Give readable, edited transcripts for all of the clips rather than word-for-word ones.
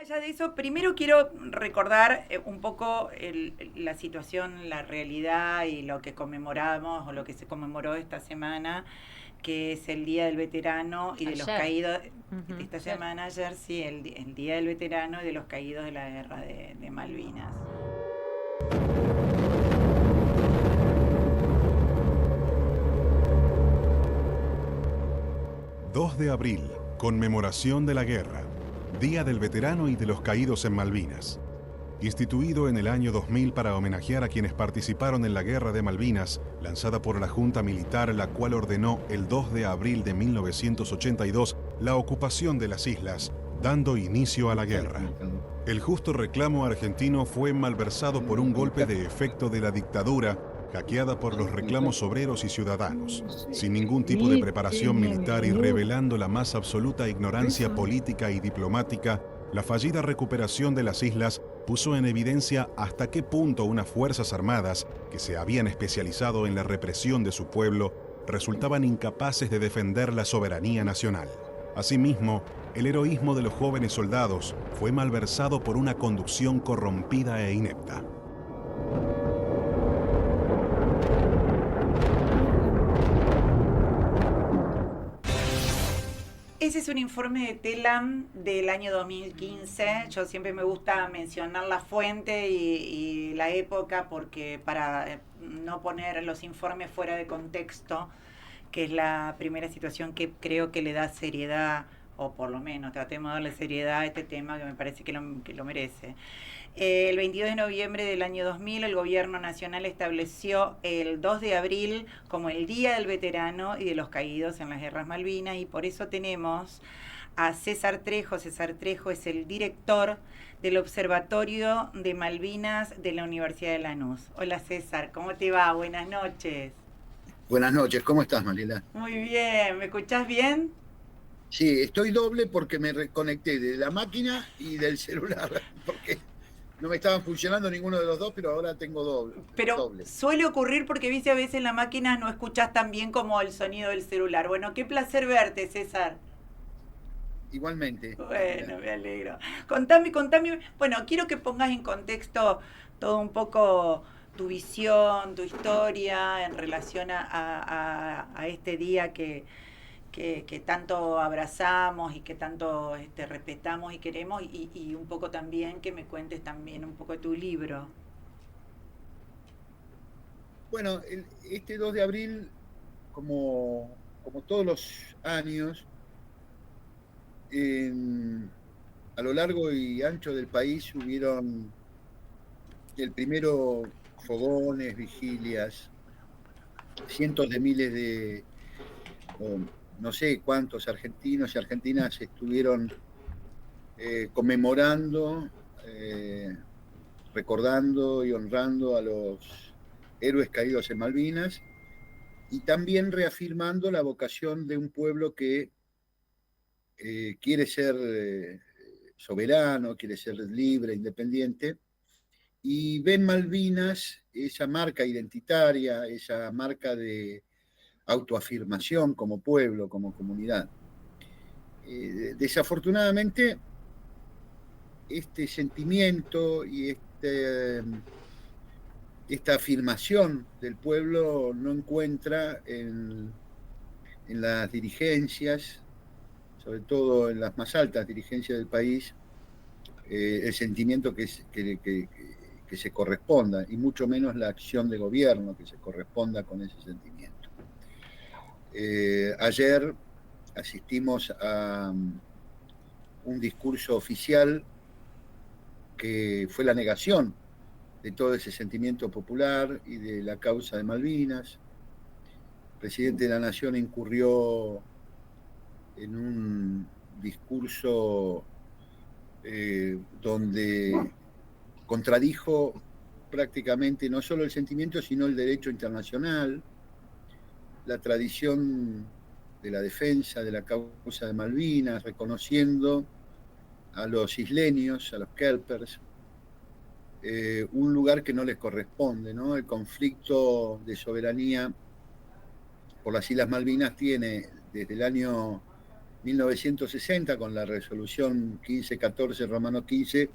Allá de eso, primero quiero recordar un poco la situación, la realidad y lo que conmemoramos o lo que se conmemoró esta semana, que es el Día del Veterano y de los Ayer. caídos. Ujú, Esta ayer. semana, ayer sí, el Día del Veterano y de los caídos de la guerra de Malvinas. 2 de abril, conmemoración de la guerra, Día del Veterano y de los Caídos en Malvinas. Instituido en el año 2000 para homenajear a quienes participaron en la Guerra de Malvinas, lanzada por la Junta Militar, la cual ordenó el 2 de abril de 1982 la ocupación de las islas, dando inicio a la guerra. El justo reclamo argentino fue malversado por un golpe de efecto de la dictadura, hackeada por los reclamos obreros y ciudadanos, sin ningún tipo de preparación militar y revelando la más absoluta ignorancia política y diplomática. La fallida recuperación de las islas puso en evidencia hasta qué punto unas fuerzas armadas, que se habían especializado en la represión de su pueblo, resultaban incapaces de defender la soberanía nacional. Asimismo, el heroísmo de los jóvenes soldados fue malversado por una conducción corrompida e inepta. Ese es un informe de TELAM del año 2015. Yo siempre me gusta mencionar la fuente y la época porque para no poner los informes fuera de contexto, que es la primera situación que creo que le da seriedad, o por lo menos tratemos de darle seriedad a este tema que me parece que lo merece. El 22 de noviembre del año 2000, el gobierno nacional estableció el 2 de abril como el Día del Veterano y de los Caídos en las Guerras Malvinas, y por eso tenemos a César Trejo. César Trejo es el director del Observatorio de Malvinas de la Universidad de Lanús. Hola César, ¿cómo te va? Buenas noches. Buenas noches, ¿cómo estás, Mariela? Muy bien, ¿me escuchás bien? Sí, estoy doble porque me reconecté de la máquina y del celular, porque no me estaban funcionando ninguno de los dos, pero ahora tengo doble. Pero doble. suele ocurrir porque viste a veces en la máquina no escuchas tan bien como el sonido del celular. Bueno, qué placer verte, César. Igualmente, Mariela. Bueno, me alegro. Contame. Bueno, quiero que pongas en contexto todo un poco tu visión, tu historia en relación a este día que tanto abrazamos y que tanto respetamos y queremos, y un poco también que me cuentes también un poco de tu libro. Bueno, este 2 de abril, como todos los años, a lo largo y ancho del país hubieron el primero fogones, vigilias, cientos de miles o no sé cuántos argentinos y argentinas estuvieron conmemorando, recordando y honrando a los héroes caídos en Malvinas y también reafirmando la vocación de un pueblo que quiere ser soberano, quiere ser libre, independiente, y ve en Malvinas esa marca identitaria, esa marca de autoafirmación como pueblo, como comunidad. Desafortunadamente, este sentimiento y esta afirmación del pueblo no encuentra en las dirigencias, sobre todo en las más altas dirigencias del país, el sentimiento que se corresponda, y mucho menos la acción de gobierno que se corresponda con ese sentimiento. Ayer asistimos a un discurso oficial que fue la negación de todo ese sentimiento popular y de la causa de Malvinas. El presidente de la Nación incurrió en un discurso donde contradijo prácticamente no solo el sentimiento, sino el derecho internacional, la tradición de la defensa de la causa de Malvinas, reconociendo a los isleños, a los kelpers, un lugar que no les corresponde, ¿no? El conflicto de soberanía por las Islas Malvinas tiene desde el año 1960 con la resolución 1514 Romano 15,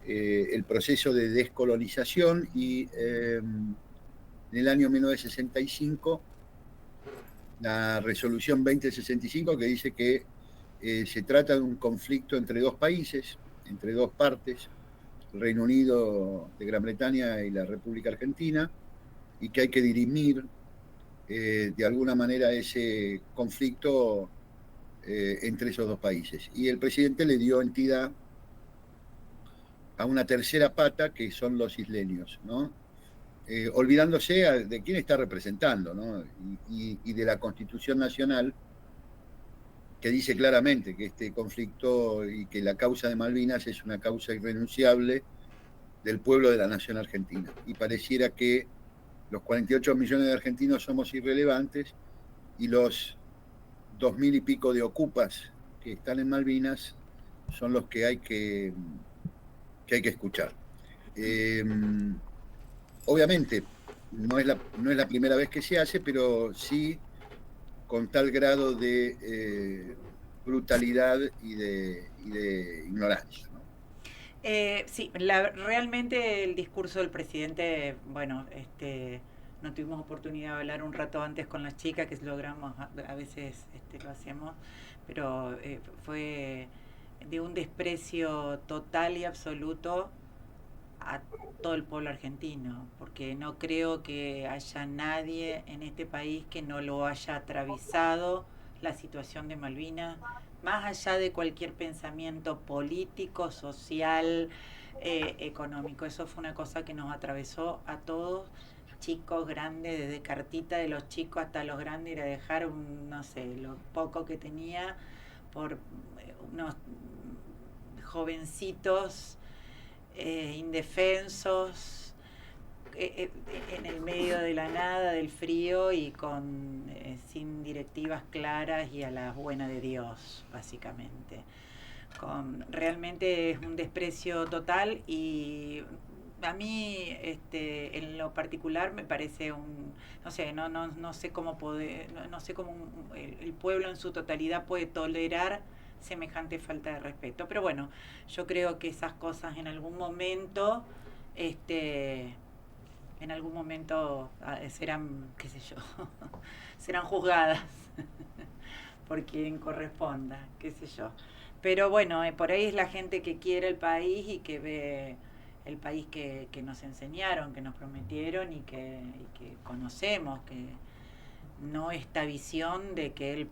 el proceso de descolonización, y en el año 1965 la resolución 2065, que dice que se trata de un conflicto entre dos países, entre dos partes, el Reino Unido de Gran Bretaña y la República Argentina, y que hay que dirimir de alguna manera ese conflicto entre esos dos países. Y el presidente le dio entidad a una tercera pata, que son los isleños, ¿no? Olvidándose de quién está representando, ¿no? Y de la Constitución Nacional, que dice claramente que este conflicto y que la causa de Malvinas es una causa irrenunciable del pueblo de la nación argentina. Y pareciera que los 48 millones de argentinos somos irrelevantes y los 2000 y pico de ocupas que están en Malvinas son los que hay que escuchar. Obviamente, no es la primera vez que se hace, pero sí con tal grado de brutalidad y de ignorancia, ¿no? Sí, realmente el discurso del presidente, bueno, no tuvimos oportunidad de hablar un rato antes con las chicas, que logramos, a veces lo hacemos, pero fue de un desprecio total y absoluto a todo el pueblo argentino, porque no creo que haya nadie en este país que no lo haya atravesado la situación de Malvinas, más allá de cualquier pensamiento político, social, económico. Eso fue una cosa que nos atravesó a todos, chicos, grandes, desde cartita de los chicos hasta los grandes, ir a dejar no sé, lo poco que tenía por unos jovencitos indefensos, en el medio de la nada, del frío y sin directivas claras y a la buena de Dios, básicamente. Realmente es un desprecio total, y a mí en lo particular me parece no sé cómo el pueblo en su totalidad puede tolerar semejante falta de respeto. Pero bueno, yo creo que esas cosas en algún momento serán, qué sé yo, serán juzgadas por quien corresponda, qué sé yo. Pero bueno, por ahí es la gente que quiere el país y que ve el país que nos enseñaron, que nos prometieron y que conocemos, que no esta visión de que él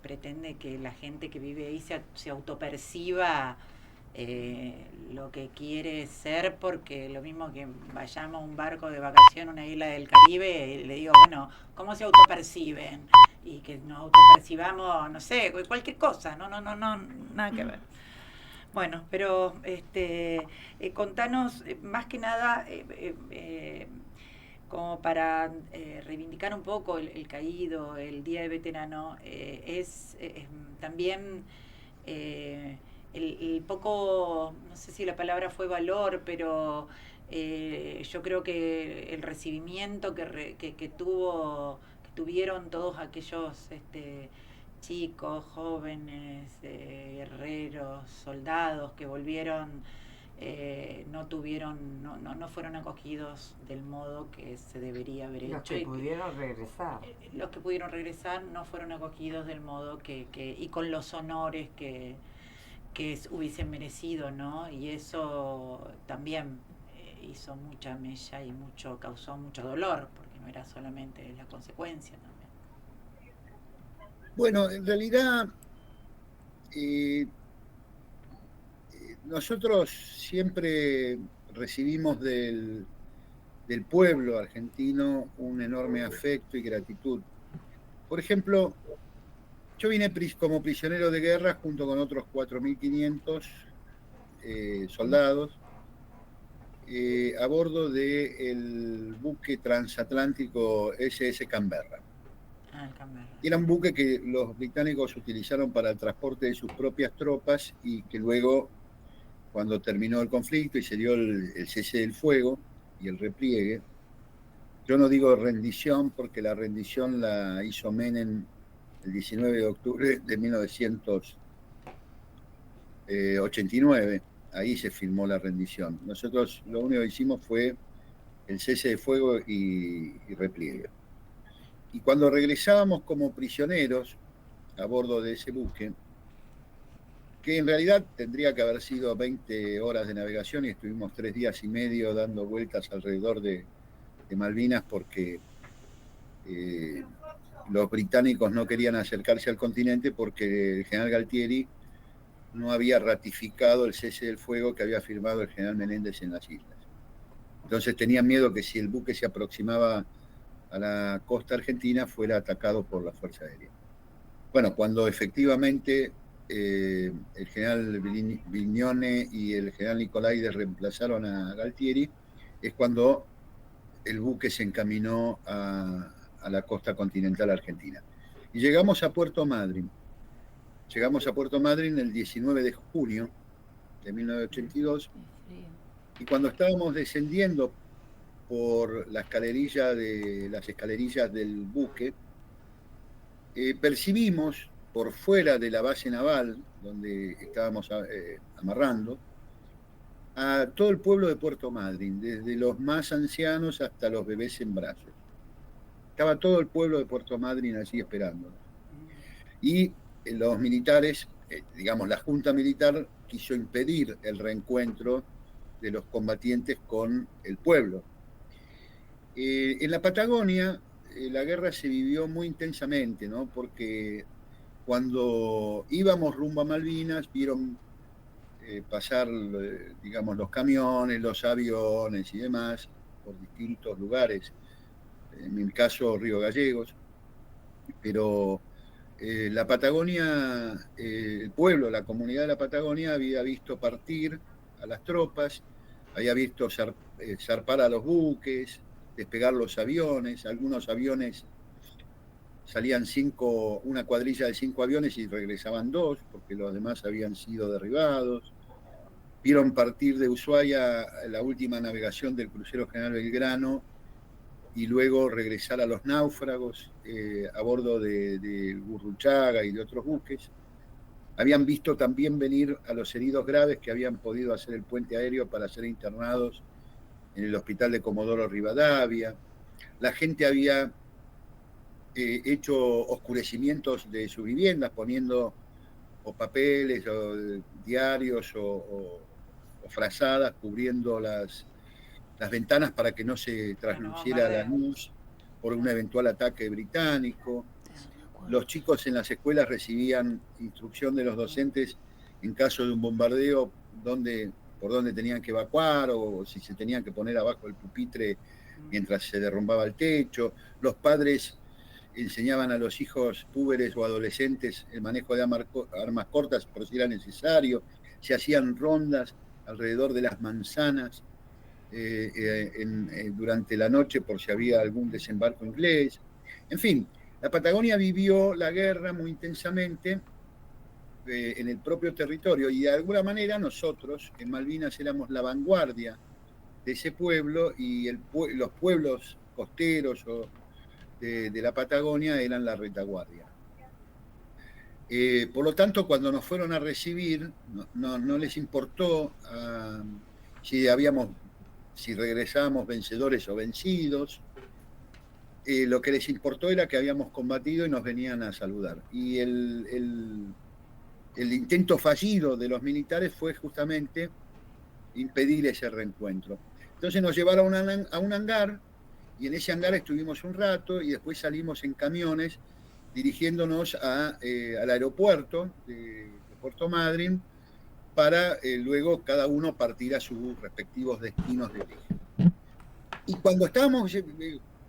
pretende que la gente que vive ahí se autoperciba lo que quiere ser, porque lo mismo que vayamos a un barco de vacación a una isla del Caribe, le digo, bueno, ¿cómo se autoperciben? Y que nos autopercibamos, no sé, cualquier cosa, no, nada que ver. Bueno, pero contanos, más que nada, como para reivindicar un poco el caído, el Día de Veterano, es también el poco, no sé si la palabra fue valor, pero yo creo que el recibimiento que tuvieron todos aquellos chicos, jóvenes, guerreros, soldados que volvieron, no fueron acogidos del modo que se debería haber hecho. Los que pudieron regresar. Los que pudieron regresar no fueron acogidos del modo y con los honores que hubiesen merecido, ¿no? Y eso también hizo mucha mella y causó mucho dolor, porque no era solamente la consecuencia también. Bueno, en realidad nosotros siempre recibimos del pueblo argentino un enorme afecto y gratitud. Por ejemplo, yo vine como prisionero de guerra junto con otros 4.500 soldados a bordo del buque transatlántico SS Canberra. Era un buque que los británicos utilizaron para el transporte de sus propias tropas y que luego, cuando terminó el conflicto y se dio el cese del fuego y el repliegue, yo no digo rendición porque la rendición la hizo Menem el 19 de octubre de 1989. Ahí se firmó la rendición. Nosotros lo único que hicimos fue el cese de fuego y repliegue. Y cuando regresábamos como prisioneros a bordo de ese buque, que en realidad tendría que haber sido 20 horas de navegación, y estuvimos 3 días y medio dando vueltas alrededor de Malvinas porque los británicos no querían acercarse al continente porque el general Galtieri no había ratificado el cese del fuego que había firmado el general Menéndez en las islas. Entonces tenían miedo que si el buque se aproximaba a la costa argentina fuera atacado por la Fuerza Aérea. Bueno, cuando efectivamente el general Vignone y el general Nicolaides reemplazaron a Galtieri, es cuando el buque se encaminó a la costa continental argentina. Y llegamos a Puerto Madryn. Llegamos a Puerto Madryn el 19 de junio de 1982, y cuando estábamos descendiendo por las escalerillas del buque, percibimos por fuera de la base naval, donde estábamos amarrando, a todo el pueblo de Puerto Madryn, desde los más ancianos hasta los bebés en brazos. Estaba todo el pueblo de Puerto Madryn allí esperándonos. Y los militares, digamos, la Junta Militar quiso impedir el reencuentro de los combatientes con el pueblo. En la Patagonia, la guerra se vivió muy intensamente, ¿no? Porque cuando íbamos rumbo a Malvinas, vieron pasar, digamos, los camiones, los aviones y demás, por distintos lugares, en mi caso Río Gallegos, pero la Patagonia, el pueblo, la comunidad de la Patagonia había visto partir a las tropas, había visto zarpar a los buques, despegar los aviones. Algunos aviones salían una cuadrilla de 5 aviones y regresaban 2, porque los demás habían sido derribados. Vieron partir de Ushuaia la última navegación del crucero General Belgrano y luego regresar a los náufragos a bordo de Gurruchaga y de otros buques. Habían visto también venir a los heridos graves que habían podido hacer el puente aéreo para ser internados en el hospital de Comodoro Rivadavia. La gente había hecho oscurecimientos de sus viviendas, poniendo o papeles o diarios o frazadas cubriendo las ventanas para que no se trasluciera la luz por un eventual ataque británico. Los chicos en las escuelas recibían instrucción de los docentes en caso de un bombardeo por dónde tenían que evacuar o si se tenían que poner abajo el pupitre mientras se derrumbaba el techo. Los padres enseñaban a los hijos púberes o adolescentes el manejo de armas cortas por si era necesario. Se hacían rondas alrededor de las manzanas durante la noche por si había algún desembarco inglés. En fin, la Patagonia vivió la guerra muy intensamente en el propio territorio, y de alguna manera nosotros en Malvinas éramos la vanguardia de ese pueblo, y los pueblos costeros de la Patagonia eran la retaguardia. Por lo tanto, cuando nos fueron a recibir, no les importó si regresábamos vencedores o vencidos. Lo que les importó era que habíamos combatido y nos venían a saludar. Y el intento fallido de los militares fue justamente impedir ese reencuentro. Entonces nos llevaron a un hangar, y en ese hangar estuvimos un rato, y después salimos en camiones dirigiéndonos al aeropuerto de Puerto Madryn para luego cada uno partir a sus respectivos destinos de origen. Y cuando estábamos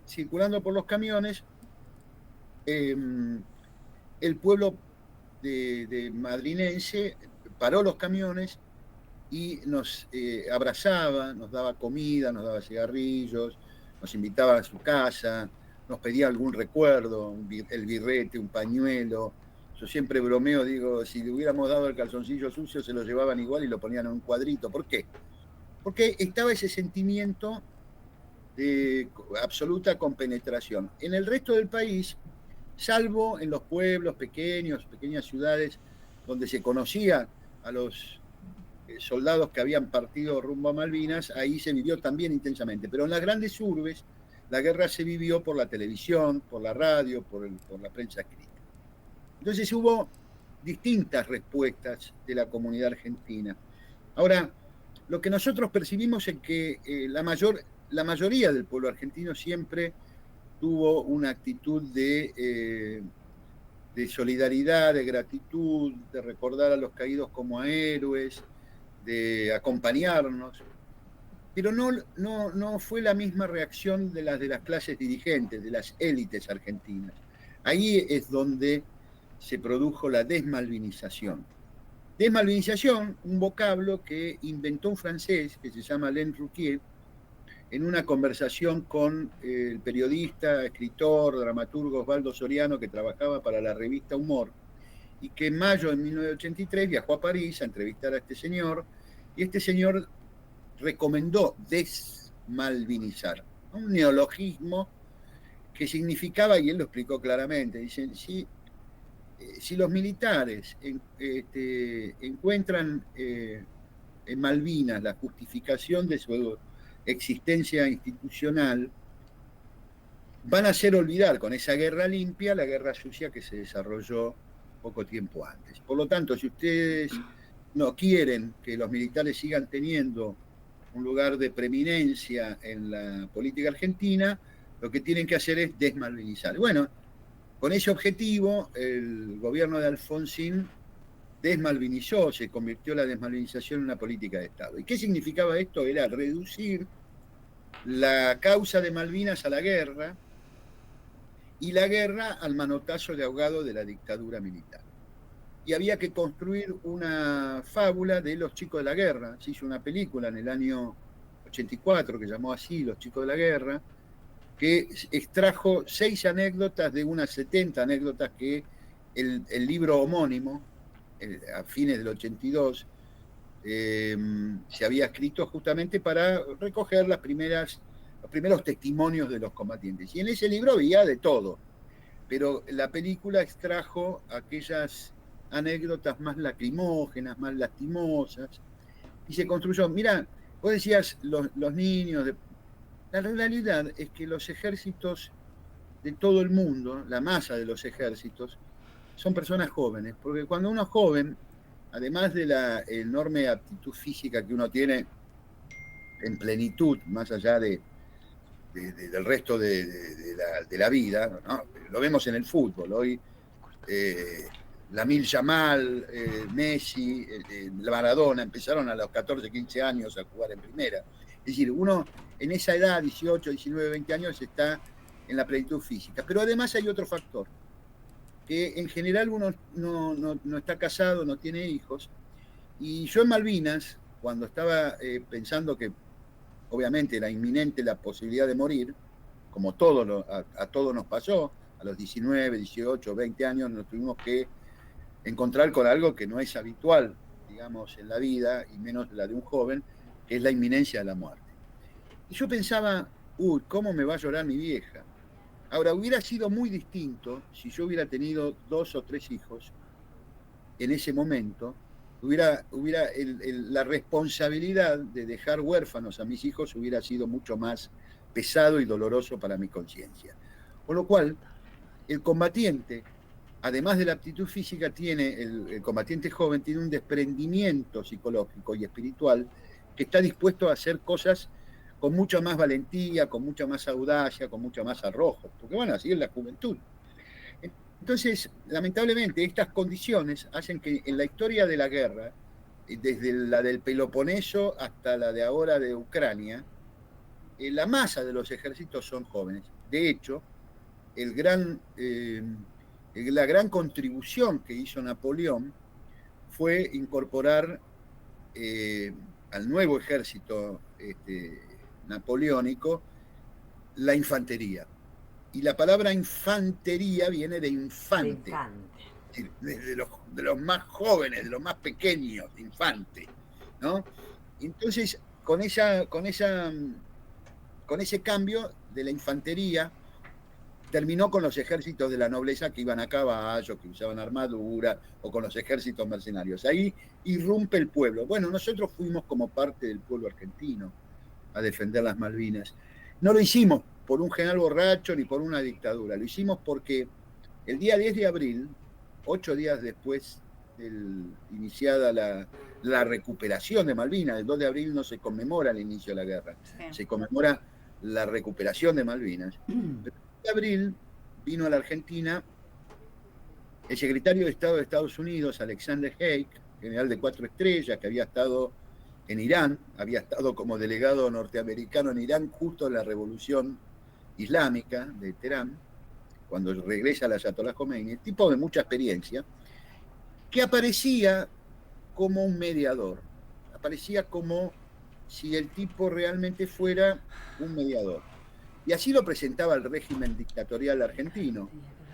circulando por los camiones, el pueblo de madrinense paró los camiones y nos abrazaba, nos daba comida, nos daba cigarrillos, nos invitaba a su casa, nos pedía algún recuerdo, el birrete, un pañuelo. Yo siempre bromeo, digo, si le hubiéramos dado el calzoncillo sucio se lo llevaban igual y lo ponían en un cuadrito. ¿Por qué? Porque estaba ese sentimiento de absoluta compenetración. En el resto del país salvo en los pueblos pequeños, pequeñas ciudades, donde se conocía a los soldados que habían partido rumbo a Malvinas, ahí se vivió también intensamente. Pero en las grandes urbes, la guerra se vivió por la televisión, por la radio, por la prensa escrita. Entonces hubo distintas respuestas de la comunidad argentina. Ahora, lo que nosotros percibimos es que la mayoría del pueblo argentino siempre tuvo una actitud de solidaridad, de gratitud, de recordar a los caídos como a héroes, de acompañarnos, pero no fue la misma reacción de las clases dirigentes, de las élites argentinas. Ahí es donde se produjo la desmalvinización. Desmalvinización, un vocablo que inventó un francés que se llama Alain Rouquier en una conversación con el periodista, escritor, dramaturgo Osvaldo Soriano, que trabajaba para la revista Humor, y que en mayo de 1983 viajó a París a entrevistar a este señor, y este señor recomendó desmalvinizar, un neologismo que significaba, y él lo explicó claramente, dicen, si los militares encuentran en Malvinas la justificación de su existencia institucional, van a hacer olvidar con esa guerra limpia la guerra sucia que se desarrolló poco tiempo antes. Por lo tanto, si ustedes no quieren que los militares sigan teniendo un lugar de preeminencia en la política argentina, lo que tienen que hacer es desmalvinizar. Bueno, con ese objetivo, el gobierno de Alfonsín desmalvinizó, se convirtió la desmalvinización en una política de Estado. ¿Y qué significaba esto? Era reducir la causa de Malvinas a la guerra y la guerra al manotazo de ahogado de la dictadura militar. Y había que construir una fábula de los chicos de la guerra. Se hizo una película en el año 84 que llamó así Los chicos de la guerra, que extrajo 6 anécdotas de unas 70 anécdotas que el libro homónimo, a fines del 82, se había escrito justamente para recoger los primeros testimonios de los combatientes. Y en ese libro había de todo, pero la película extrajo aquellas anécdotas más lacrimógenas, más lastimosas, y se construyó. Mira, vos decías los niños. La realidad es que los ejércitos de todo el mundo, la masa de los ejércitos, son personas jóvenes, porque cuando uno es joven, además de la enorme aptitud física que uno tiene en plenitud, más allá del resto de la vida, ¿no? Lo vemos en el fútbol. Hoy Lamine Yamal, Messi, Maradona empezaron a los 14, 15 años a jugar en primera. Es decir, uno en esa edad, 18, 19, 20 años, está en la plenitud física. Pero además hay otro factor, que en general uno no está casado, no tiene hijos. Y yo en Malvinas, cuando estaba pensando que obviamente era inminente la posibilidad de morir, como a todos nos pasó, a los 19, 18, 20 años nos tuvimos que encontrar con algo que no es habitual, digamos, en la vida, y menos la de un joven, que es la inminencia de la muerte. Y yo pensaba, ¿cómo me va a llorar mi vieja? Ahora, hubiera sido muy distinto si yo hubiera tenido 2 o 3 hijos en ese momento. La responsabilidad de dejar huérfanos a mis hijos hubiera sido mucho más pesado y doloroso para mi conciencia. Con lo cual, el combatiente, además de la aptitud física, el combatiente joven tiene un desprendimiento psicológico y espiritual que está dispuesto a hacer cosas con mucha más valentía, con mucha más audacia, con mucho más arrojo, porque bueno, así es la juventud. Entonces, lamentablemente, estas condiciones hacen que en la historia de la guerra, desde la del Peloponeso hasta la de ahora de Ucrania, la masa de los ejércitos son jóvenes. De hecho, la gran contribución que hizo Napoleón fue incorporar al nuevo ejército napoleónico la infantería. Y la palabra infantería viene de infante. De los más jóvenes, de los más pequeños, infante, ¿no? Entonces, con ese cambio de la infantería, terminó con los ejércitos de la nobleza que iban a caballo, que usaban armadura, o con los ejércitos mercenarios. Ahí irrumpe el pueblo. Bueno, nosotros fuimos como parte del pueblo argentino a defender las Malvinas. No lo hicimos por un general borracho ni por una dictadura, lo hicimos porque el día 10 de abril, 8 días después de iniciada la recuperación de Malvinas, el 2 de abril no se conmemora el inicio de la guerra, sí, se conmemora la recuperación de Malvinas. Pero el 2 de abril vino a la Argentina el secretario de Estado de Estados Unidos, Alexander Haig, general de 4 estrellas, que había estado en Irán, había estado como delegado norteamericano en Irán justo en la revolución islámica de Teherán, cuando regresa la Ayatollah Khomeini, tipo de mucha experiencia, que aparecía como un mediador, aparecía como si el tipo realmente fuera un mediador. Y así lo presentaba el régimen dictatorial argentino.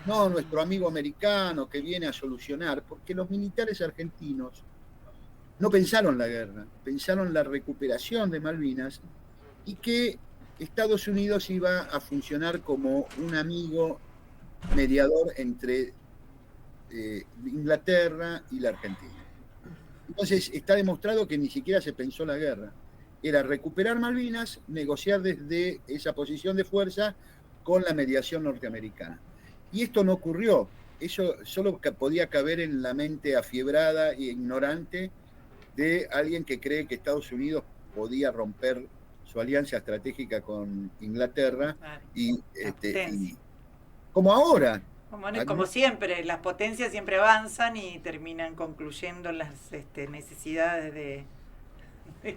No nuestro amigo americano que viene a solucionar, porque los militares argentinos no pensaron la guerra, pensaron la recuperación de Malvinas y que Estados Unidos iba a funcionar como un amigo mediador entre Inglaterra y la Argentina. Entonces está demostrado que ni siquiera se pensó la guerra. Era recuperar Malvinas, negociar desde esa posición de fuerza con la mediación norteamericana. Y esto no ocurrió. Eso solo podía caber en la mente afiebrada e ignorante de alguien que cree que Estados Unidos podía romper su alianza estratégica con Inglaterra y como ahora. Como siempre, las potencias siempre avanzan y terminan concluyendo las necesidades de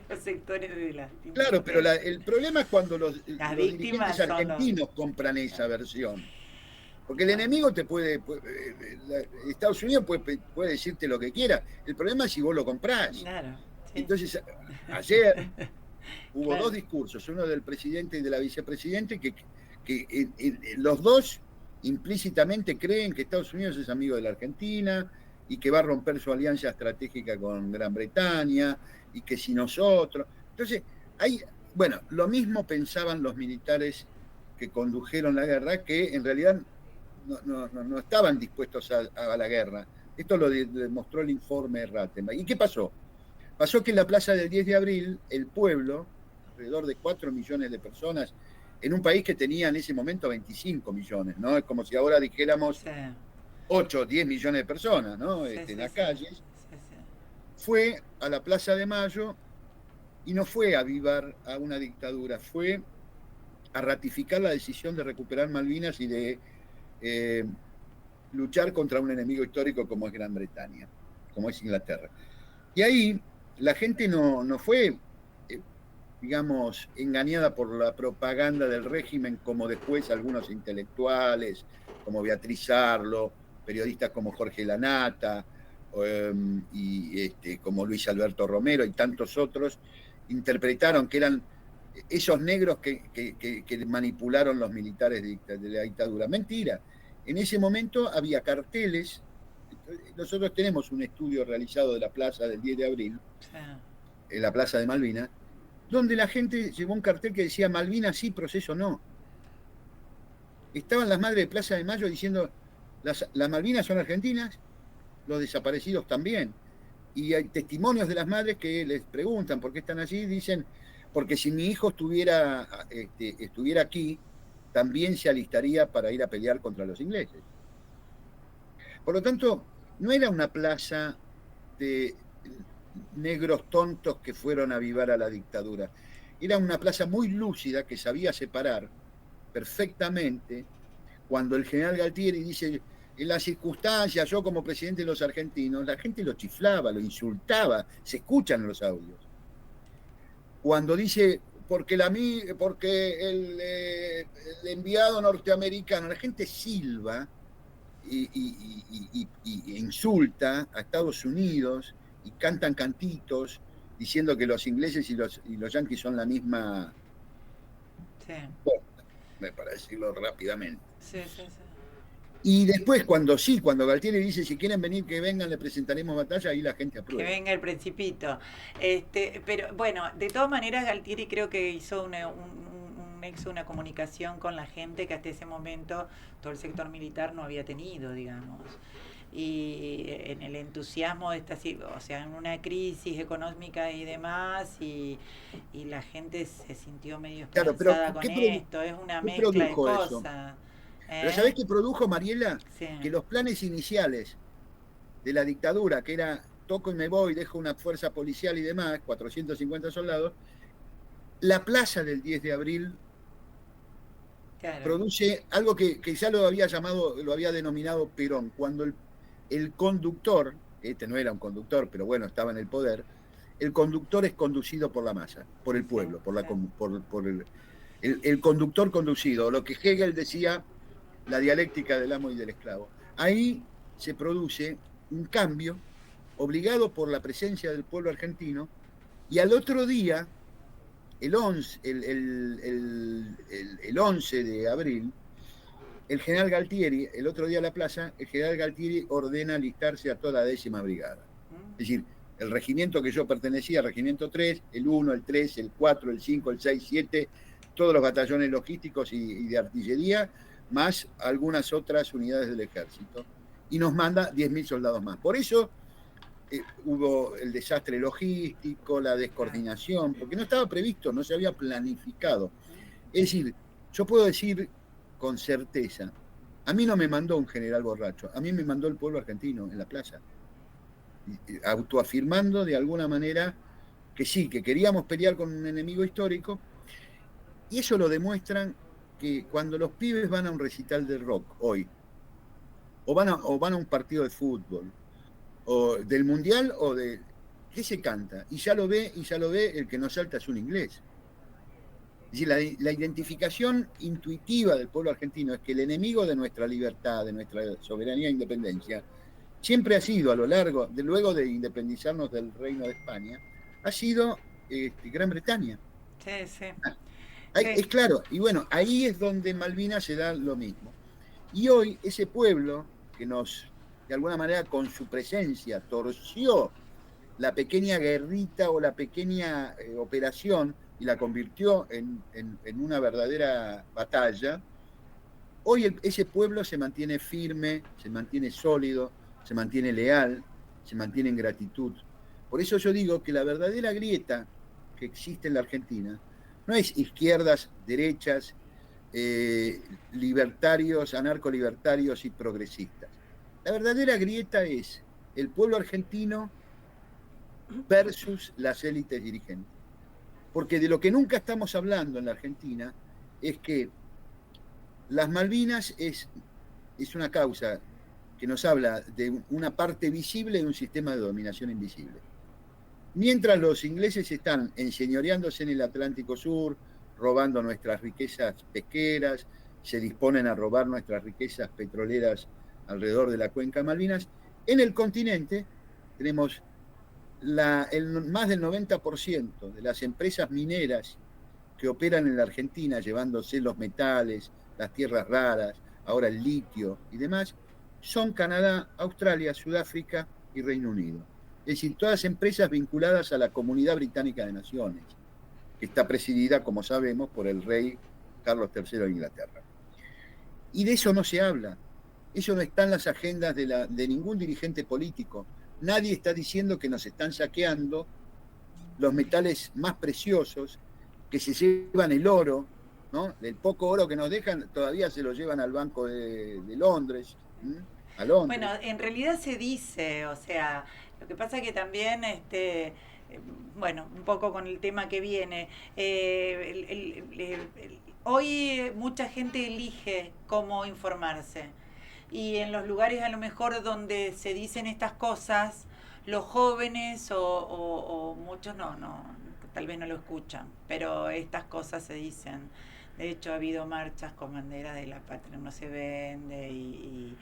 los sectores de las... Claro, pero el problema es cuando los dirigentes argentinos compran esa versión. Porque el enemigo Estados Unidos puede decirte lo que quiera. El problema es si vos lo comprás. Claro, sí. Entonces, ayer hubo dos discursos, uno del presidente y de la vicepresidente, que los dos implícitamente creen que Estados Unidos es amigo de la Argentina y que va a romper su alianza estratégica con Gran Bretaña y que si nosotros... Entonces, lo mismo pensaban los militares que condujeron la guerra, que en realidad no estaban dispuestos a la guerra. Esto lo demostró el informe de Rattenberg. ¿Y qué pasó? Pasó que en la plaza del 10 de abril, el pueblo, alrededor de 4 millones de personas, en un país que tenía en ese momento 25 millones, ¿no? Es como si ahora dijéramos 8 o 10 millones de personas, ¿no? En las calles. Fue a la Plaza de Mayo y no fue a avivar a una dictadura, fue a ratificar la decisión de recuperar Malvinas y de luchar contra un enemigo histórico como es Gran Bretaña, como es Inglaterra. Y ahí la gente no fue, digamos, engañada por la propaganda del régimen, como después algunos intelectuales, como Beatriz Arlo, periodistas como Jorge Lanata, y como Luis Alberto Romero y tantos otros, interpretaron que eran esos negros que manipularon los militares de la dictadura. Mentira. En ese momento había carteles. Nosotros tenemos un estudio realizado de la plaza del 10 de abril, en la plaza de Malvinas, donde la gente llevó un cartel que decía Malvinas sí, proceso no. Estaban las madres de Plaza de Mayo diciendo las Malvinas son argentinas, los desaparecidos también. Y hay testimonios de las madres que les preguntan por qué están allí, dicen, porque si mi hijo estuviera aquí, también se alistaría para ir a pelear contra los ingleses. Por lo tanto, no era una plaza de negros tontos que fueron a avivar a la dictadura. Era una plaza muy lúcida que sabía separar perfectamente cuando el general Galtieri dice, en las circunstancias, yo como presidente de los argentinos, la gente lo chiflaba, lo insultaba, se escuchan en los audios. Cuando dice, porque el enviado norteamericano, la gente silba y insulta a Estados Unidos y cantan cantitos diciendo que los ingleses y los yanquis son la misma... Sí. Para decirlo rápidamente. Sí. Y después, cuando Galtieri dice, si quieren venir, que vengan, le presentaremos batalla, ahí la gente aprueba. Que venga el Principito. Pero bueno, de todas maneras, Galtieri creo que hizo un nexo, una comunicación con la gente que hasta ese momento todo el sector militar no había tenido, digamos. Y en el entusiasmo de esta, o sea, en una crisis económica y demás, y la gente se sintió medio Claro, pero esperanzada con esto, es una ¿qué mezcla de produjo eso? cosas. Pero ¿sabés qué produjo, Mariela? Sí. Que los planes iniciales de la dictadura, que era toco y me voy, dejo una fuerza policial y demás, 450 soldados, la plaza del 10 de abril Claro. produce algo que ya lo había denominado Perón, cuando el conductor, este no era un conductor, pero bueno, estaba en el poder, el conductor es conducido por la masa, por el pueblo, por el conductor conducido, lo que Hegel decía, la dialéctica del amo y del esclavo. Ahí se produce un cambio obligado por la presencia del pueblo argentino, y al otro día, el 11 de abril, el general Galtieri, el otro día a la plaza, el general Galtieri ordena alistarse a toda la 10ª brigada. Es decir, el regimiento que yo pertenecía, regimiento 3, el 1, el 3, el 4, el 5, el 6, 7, todos los batallones logísticos y de artillería, más algunas otras unidades del ejército. Y nos manda 10.000 soldados más. Por eso hubo el desastre logístico, la descoordinación, porque no estaba previsto, no se había planificado. Es decir, yo puedo decir con certeza, a mí no me mandó un general borracho, a mí me mandó el pueblo argentino en la plaza, autoafirmando de alguna manera que sí, que queríamos pelear con un enemigo histórico, y eso lo demuestran que cuando los pibes van a un recital de rock hoy, o van a un partido de fútbol, o del mundial, o de ¿qué se canta? Y ya lo ve, el que no salta es un inglés. Es decir, la identificación intuitiva del pueblo argentino es que el enemigo de nuestra libertad, de nuestra soberanía e independencia, siempre ha sido a lo largo, luego de independizarnos del Reino de España, ha sido Gran Bretaña. Sí, sí. Es claro, y bueno, ahí es donde Malvinas se da lo mismo. Y hoy ese pueblo que nos, de alguna manera, con su presencia, torció la pequeña guerrita o la pequeña operación y la convirtió en una verdadera batalla, hoy ese pueblo se mantiene firme, se mantiene sólido, se mantiene leal, se mantiene en gratitud. Por eso yo digo que la verdadera grieta que existe en la Argentina no es izquierdas, derechas, libertarios, anarcolibertarios y progresistas. La verdadera grieta es el pueblo argentino versus las élites dirigentes. Porque de lo que nunca estamos hablando en la Argentina es que las Malvinas es una causa que nos habla de una parte visible de un sistema de dominación invisible. Mientras los ingleses están enseñoreándose en el Atlántico Sur, robando nuestras riquezas pesqueras, se disponen a robar nuestras riquezas petroleras alrededor de la cuenca de Malvinas, en el continente tenemos más del 90% de las empresas mineras que operan en la Argentina, llevándose los metales, las tierras raras, ahora el litio y demás, son Canadá, Australia, Sudáfrica y Reino Unido. Es decir, todas empresas vinculadas a la Comunidad Británica de Naciones, que está presidida, como sabemos, por el rey Carlos III de Inglaterra. Y de eso no se habla. Eso no está en las agendas de ningún dirigente político. Nadie está diciendo que nos están saqueando los metales más preciosos, que se llevan el oro, ¿no? El poco oro que nos dejan todavía se lo llevan al Banco de Londres, a Londres. Bueno, en realidad se dice, o sea, lo que pasa que también, bueno, un poco con el tema que viene, hoy mucha gente elige cómo informarse. Y en los lugares a lo mejor donde se dicen estas cosas, los jóvenes o muchos no, tal vez no lo escuchan, pero estas cosas se dicen. De hecho, ha habido marchas con bandera de la patria no se vende y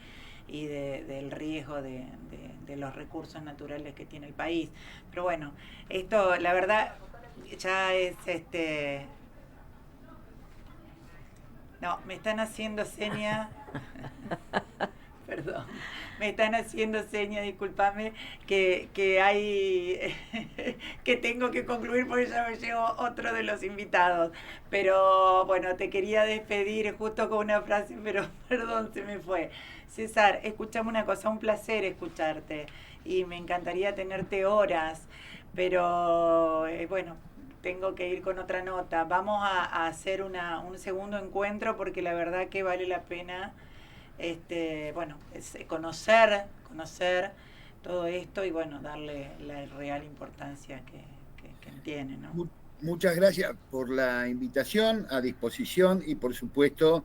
del riesgo de los recursos naturales que tiene el país. Pero bueno, esto la verdad ya es No, me están haciendo seña. Perdón. me están haciendo señas, discúlpame, que hay que tengo que concluir porque ya me llegó otro de los invitados. Pero bueno, te quería despedir justo con una frase, pero perdón, se me fue. César, escuchame una cosa, un placer escucharte y me encantaría tenerte horas, pero bueno, tengo que ir con otra nota. Vamos a hacer un segundo encuentro porque la verdad que vale la pena bueno, es conocer todo esto y bueno, darle la real importancia que tiene, ¿no? Muchas gracias por la invitación, a disposición y por supuesto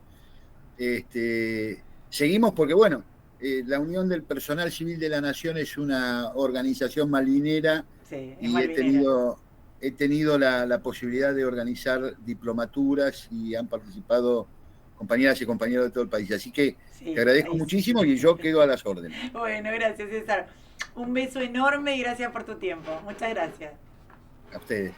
seguimos porque bueno, la Unión del Personal Civil de la Nación es una organización malvinera Sí, es y malvinera. he tenido la posibilidad de organizar diplomaturas y han participado compañeras y compañeros de todo el país. Así que te Sí, agradezco ahí sí. muchísimo y yo quedo a las órdenes. Bueno, gracias César. Un beso enorme y gracias por tu tiempo. Muchas gracias. A ustedes.